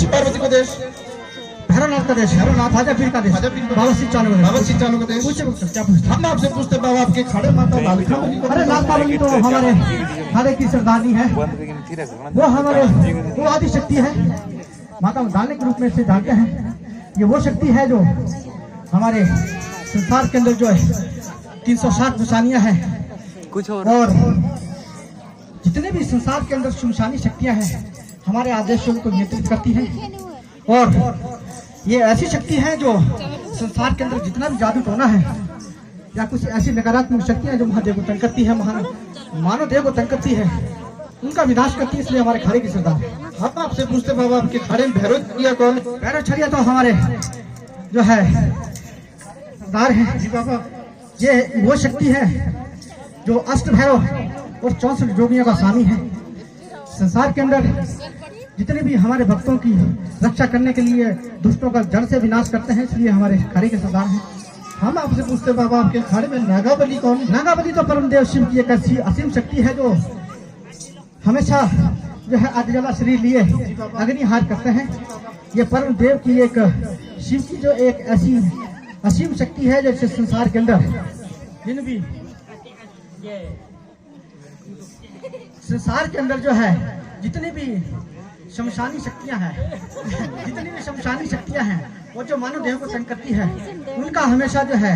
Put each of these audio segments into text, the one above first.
पार्वती को देश, भैरवनाथ का देश, भैरवनाथ राजा पीर का देश, बाबा सिंह चालू का देश। हम आपसे पूछते बाबा आपके खड़े माता लालिका बनी, अरे लालिका बनी तो हमारे खाने की सरदारनी है, वो हमारे वो आदि शक्ति है, माता दाने के रूप में से जानते हैं। ये वो शक्ति है जो हमारे संसार के अंदर जो है 360 निशानियां हैं कुछ और जितने भी संसार के अंदर शमशानी शक्तियां हैं हमारे आदेशों को नियंत्रित करती हैं। और ये ऐसी शक्ति है जो संसार के अंदर जितना भी जादू टोना है या कुछ ऐसी नकारात्मक शक्तियां जो महादेव को तंग करती है, मानव देव को तंग करती है, उनका विनाश करती है। इसलिए हमारे खाड़े की सरदार है। हम आपसे पूछते बाबा आपके खाड़े में भैरव छड़िया कौन? भैरव छड़िया तो हमारे जो है सरदार है जी बाबा। ये वो शक्ति है जो अष्ट भैरव और 64 जोगियों का स्वामी है। संसार के अंदर जितने भी हमारे भक्तों की रक्षा करने के लिए दुष्टों का जड़ से विनाश करते हैं, इसलिए हमारे खाड़े के सरदार हैं। हम आपसे पूछते बाबा आपके खाड़े में नागाबली कौन? नागाबली तो परम देव शिव की एक ऐसी असीम शक्ति है जो हमेशा जो है अधजला शरीर लिए अग्निहार करते हैं। ये परम देव की एक शिव की जो एक ऐसी असीम शक्ति है जैसे संसार के अंदर जिन भी संसार के अंदर जो है जितनी भी शमशानी शक्तियां हैं वो जो मानव देह को तंग करती है उनका हमेशा जो है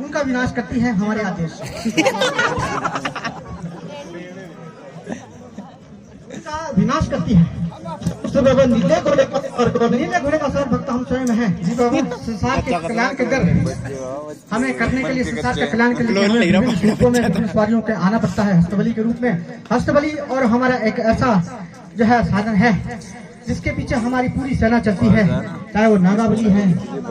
उनका विनाश करती है हमारे आदेश उनका विनाश करती है। तो बाबा नीले घोड़े का सर भक्त हम स्वयं हैं जी बाबा। संसार के कल्याण के कर हमें करने के लिए संसार के कल्याण के लिए रूपों में सवारियों के आना पड़ता है हस्तबली के रूप में। हस्तबली और हमारा एक ऐसा जो है साधन है जिसके पीछे हमारी पूरी सेना चलती है, चाहे वो नागाबली है,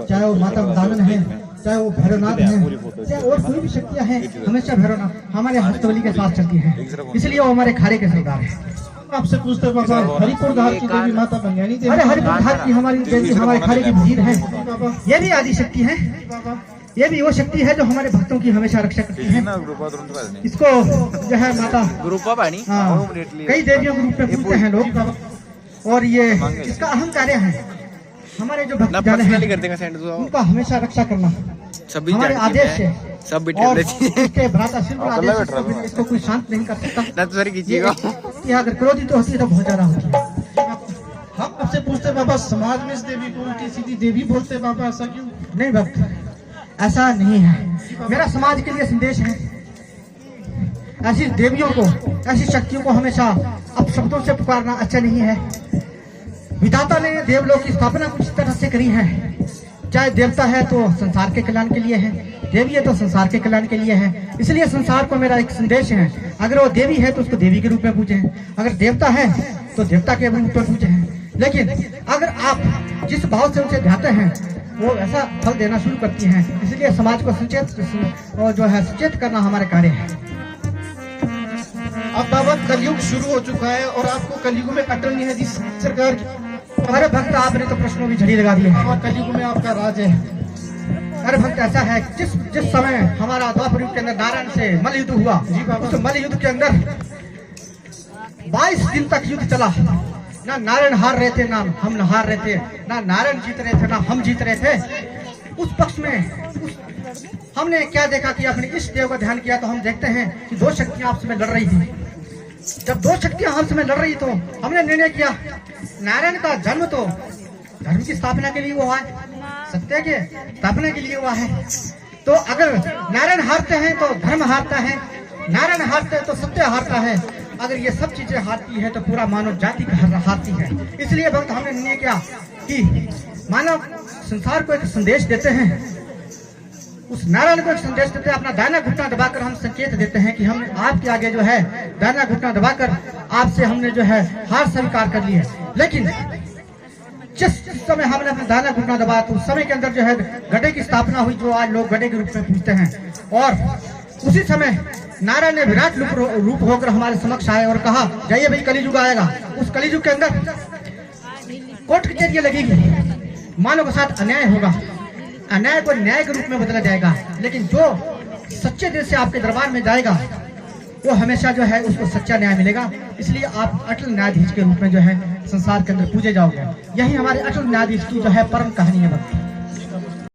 चाहे वो माता दानन है, चाहे वो भैरवनाथ है, चाहे और कोई भी शक्तियां हैं, हमेशा भैरवनाथ हमारे हस्तबली के साथ चलती है। इसलिए वो हमारे खाड़े के सरदार है। आपसे पूछते बाबा हरिपुर घाट की देवी माता बंगानी देवी। अरे हरिपुर घाट की हमारी देवी हमारे खाड़े की भीड़ है। ये भी आदि शक्ति है, ये भी वो शक्ति है जो हमारे भक्तों की हमेशा रक्षा करती है। इसको जो है माता कई देवियों के रूप में पूजते हैं लोग और ये इसका अहम कार्य है हमारे जो भक्त जाने हैं उनका हमेशा रक्षा करना हमारे आदेश से सब और इसके भ्राता सिंह आदेश इसको कोई शांत नहीं कर सकता। अगर क्रोधित होती है तो बहुत ज्यादा होती है। हम आपसे पूछते बाबा समाज में इस देवी को उल्टी सीधी देवी बोलते बाबा, ऐसा क्यों? नहीं भक्त, ऐसा नहीं है। मेरा समाज के लिए संदेश है ऐसी देवियों को ऐसी शक्तियों को हमेशा अपशब्दों से पुकारना अच्छा नहीं है। विधाता ने देवलोक की स्थापना कुछ तरह से करी है। चाहे देवता है तो संसार के कल्याण के लिए है, देवी है तो संसार के कल्याण के लिए है। इसलिए संसार को मेरा एक संदेश है, अगर वो देवी है तो उसको देवी के रूप में पूजे, अगर देवता है तो देवता के रूप में पूजे। लेकिन अगर आप जिस भाव से उनसे ध्याते हैं वो ऐसा फल देना शुरू करती हैं। इसलिए समाज को सचेत और जो है सचेत करना हमारे कार्य है। अब बाबा कलयुग शुरू हो चुका है और आपको कलयुग में अटल नहीं है जिस सरकार की। अरे भक्त आपने तो प्रश्नों की झड़ी लगा दी है। कलयुग में आपका राज है। अरे भक्त ऐसा है जिस समय हमारा द्वापर युग के अंदर नारायण से मल्ल युद्ध हुआ जी बाबा, उस मल्ल युद्ध के अंदर 22 दिन तक युद्ध चला। ना नारायण हार रहे थे ना हम हार रहे थे, ना नारायण जीत रहे थे ना हम जीत रहे थे। उस पक्ष में हमने क्या देखा कि अपने इष्ट देव का ध्यान किया तो हम देखते हैं कि दो शक्तियां आपस में लड़ रही थी। जब दो शक्तियां आपस में लड़ रही तो हमने निर्णय किया नारायण का जन्म तो धर्म की स्थापना के लिए हुआ है, सत्य के स्थापना के लिए हुआ है। तो अगर नारायण हारते हैं तो धर्म हारता है, नारायण हारते हैं तो सत्य हारता है। अगर ये सब चीजें हारती है तो पूरा मानव जाति हारती है। इसलिए भक्त हमने निर्णय किया कि मानव संसार को एक संदेश देते हैं, उस नारायण को एक संदेश देते हैं, अपना दाहिना घुटना दबाकर हम संकेत देते हैं कि हम आपके आगे जो है दाहिना घुटना दबाकर आपसे हमने जो है हार स्वीकार कर ली है। लेकिन जिस समय हमने अपना दाहिना घुटना दबाया तो उस समय के अंदर जो है गड्ढे की स्थापना हुई, जो आज लोग गड्ढे के रूप में पूछते हैं। और उसी समय नारायण ने विराट रूप होकर हमारे समक्ष आए और कहा, जाइए भाई कलियुग आएगा। उस कलियुग के अंदर कोर्ट कचहरी लगेगी, मानव के साथ अन्याय होगा, अन्याय को न्याय के रूप में बदला जाएगा। लेकिन जो सच्चे दिल से आपके दरबार में जाएगा वो हमेशा जो है उसको सच्चा न्याय मिलेगा। इसलिए आप अटल न्यायाधीश के रूप में जो है संसार के अंदर पूजे जाओगे। यही हमारे अटल न्यायाधीश की जो है परम कहानी है।